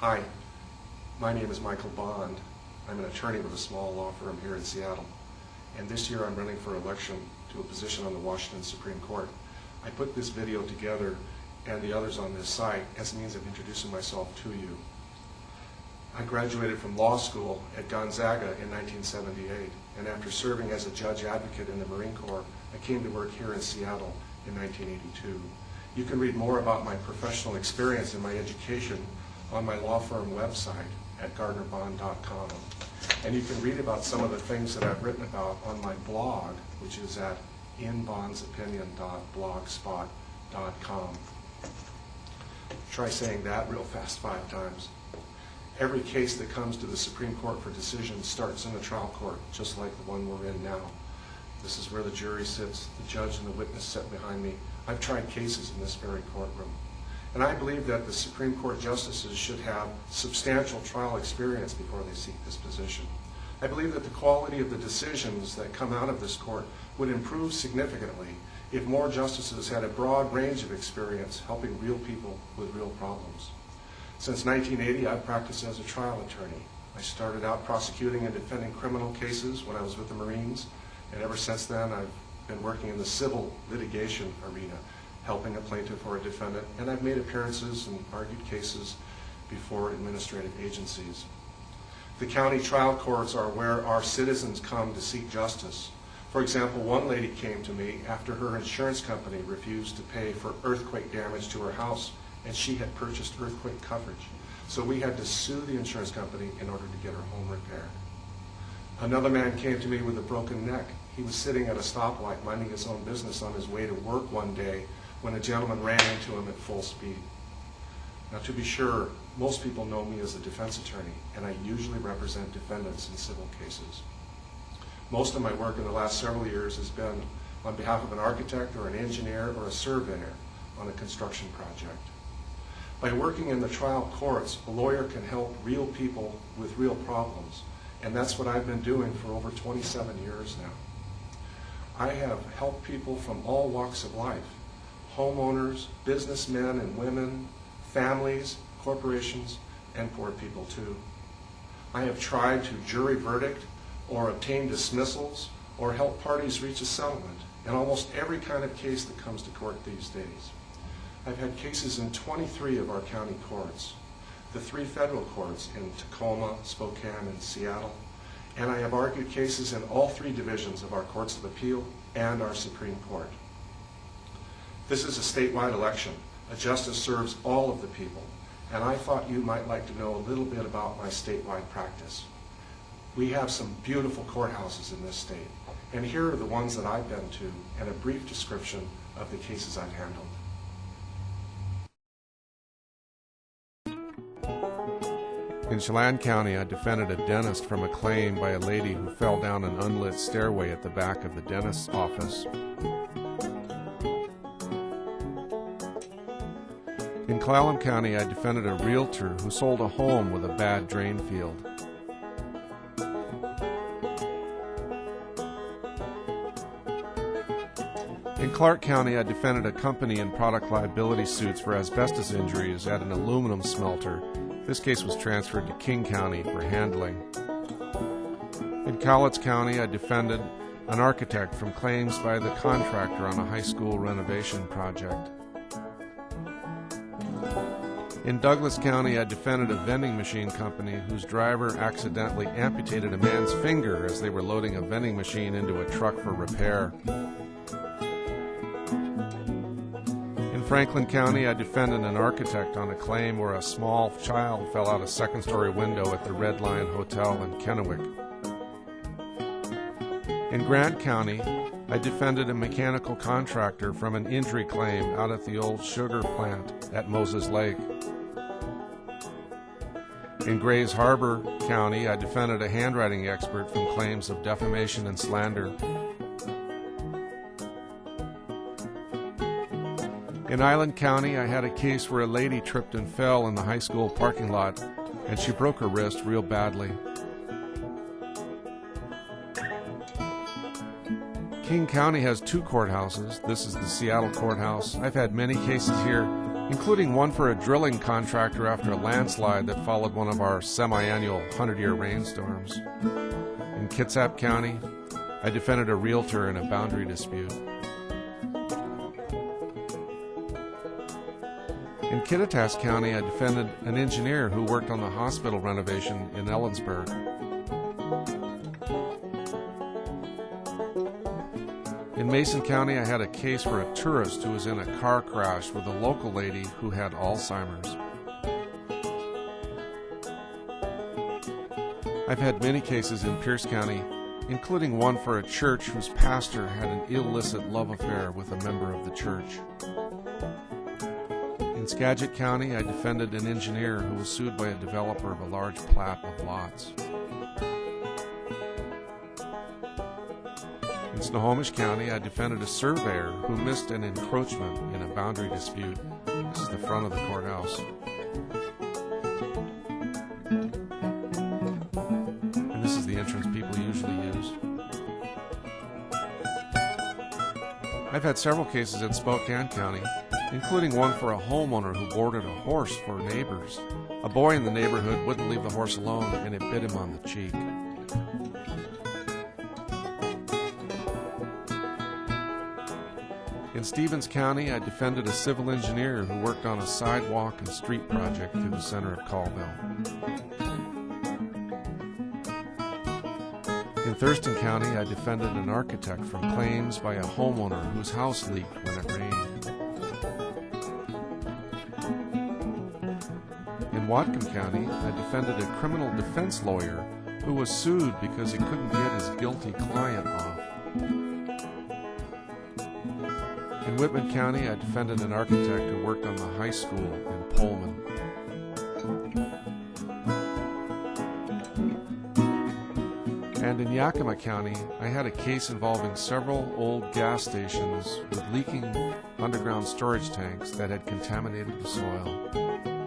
Hi, my name is Michael Bond. I'm an attorney with a small law firm here in Seattle. And this year I'm running for election to a position on the Washington Supreme Court. I put this video together and the others on this site as a means of introducing myself to you. I graduated from law school at Gonzaga in 1978, and after serving as a judge advocate in the Marine Corps, I came to work here in Seattle in 1982. You can read more about my professional experience and my education on my law firm website at gardnerbond.com. And you can read about some of the things that I've written about on my blog, which is at inbondsopinion.blogspot.com. Try saying that real fast 5 times. Every case that comes to the Supreme Court for decision starts in a trial court, just like the one we're in now. This is where the jury sits, the judge and the witness sit behind me. I've tried cases in this very courtroom. And I believe that the Supreme Court justices should have substantial trial experience before they seek this position. I believe that the quality of the decisions that come out of this court would improve significantly if more justices had a broad range of experience helping real people with real problems. Since 1980, I've practiced as a trial attorney. I started out prosecuting and defending criminal cases when I was with the Marines, and ever since then I've been working in the civil litigation arena, helping a plaintiff or a defendant, and I've made appearances and argued cases before administrative agencies. The county trial courts are where our citizens come to seek justice. For example, one lady came to me after her insurance company refused to pay for earthquake damage to her house, and she had purchased earthquake coverage. So we had to sue the insurance company in order to get her home repaired. Another man came to me with a broken neck. He was sitting at a stoplight minding his own business on his way to work one day when a gentleman ran into him at full speed. Now, to be sure, most people know me as a defense attorney, and I usually represent defendants in civil cases. Most of my work in the last several years has been on behalf of an architect or an engineer or a surveyor on a construction project. By working in the trial courts, a lawyer can help real people with real problems, and that's what I've been doing for over 27 years now. I have helped people from all walks of life: homeowners, businessmen and women, families, corporations, and poor people too. I have tried to jury verdict or obtain dismissals or help parties reach a settlement in almost every kind of case that comes to court these days. I've had cases in 23 of our county courts, the 3 federal courts in Tacoma, Spokane, and Seattle, and I have argued cases in all 3 divisions of our courts of appeal and our Supreme Court. This is a statewide election. A justice serves all of the people, and I thought you might like to know a little bit about my statewide practice. We have some beautiful courthouses in this state, and here are the ones that I've been to and a brief description of the cases I've handled. In Chelan County, I defended a dentist from a claim by a lady who fell down an unlit stairway at the back of the dentist's office. In Clallam County, I defended a realtor who sold a home with a bad drain field. In Clark County, I defended a company in product liability suits for asbestos injuries at an aluminum smelter. This case was transferred to King County for handling. In Cowlitz County, I defended an architect from claims by the contractor on a high school renovation project. In Douglas County, I defended a vending machine company whose driver accidentally amputated a man's finger as they were loading a vending machine into a truck for repair. In Franklin County, I defended an architect on a claim where a small child fell out a second-story window at the Red Lion Hotel in Kennewick. In Grant County, I defended a mechanical contractor from an injury claim out at the old sugar plant at Moses Lake. In Grays Harbor County, I defended a handwriting expert from claims of defamation and slander. In Island County, I had a case where a lady tripped and fell in the high school parking lot, and she broke her wrist real badly. King County has 2 courthouses. This is the Seattle courthouse. I've had many cases here, including one for a drilling contractor after a landslide that followed one of our semi-annual 100-year rainstorms. In Kitsap County, I defended a realtor in a boundary dispute. In Kittitas County, I defended an engineer who worked on the hospital renovation in Ellensburg. In Mason County, I had a case for a tourist who was in a car crash with a local lady who had Alzheimer's. I've had many cases in Pierce County, including one for a church whose pastor had an illicit love affair with a member of the church. In Skagit County, I defended an engineer who was sued by a developer of a large plat of lots. In Snohomish County, I defended a surveyor who missed an encroachment in a boundary dispute. This is the front of the courthouse. And this is the entrance people usually use. I've had several cases in Spokane County, including one for a homeowner who boarded a horse for neighbors. A boy in the neighborhood wouldn't leave the horse alone, and it bit him on the cheek. In Stevens County, I defended a civil engineer who worked on a sidewalk and street project through the center of Colville. In Thurston County, I defended an architect from claims by a homeowner whose house leaked when it rained. In Whatcom County, I defended a criminal defense lawyer who was sued because he couldn't get his guilty client off. In Whitman County, I defended an architect who worked on the high school in Pullman. And in Yakima County, I had a case involving several old gas stations with leaking underground storage tanks that had contaminated the soil.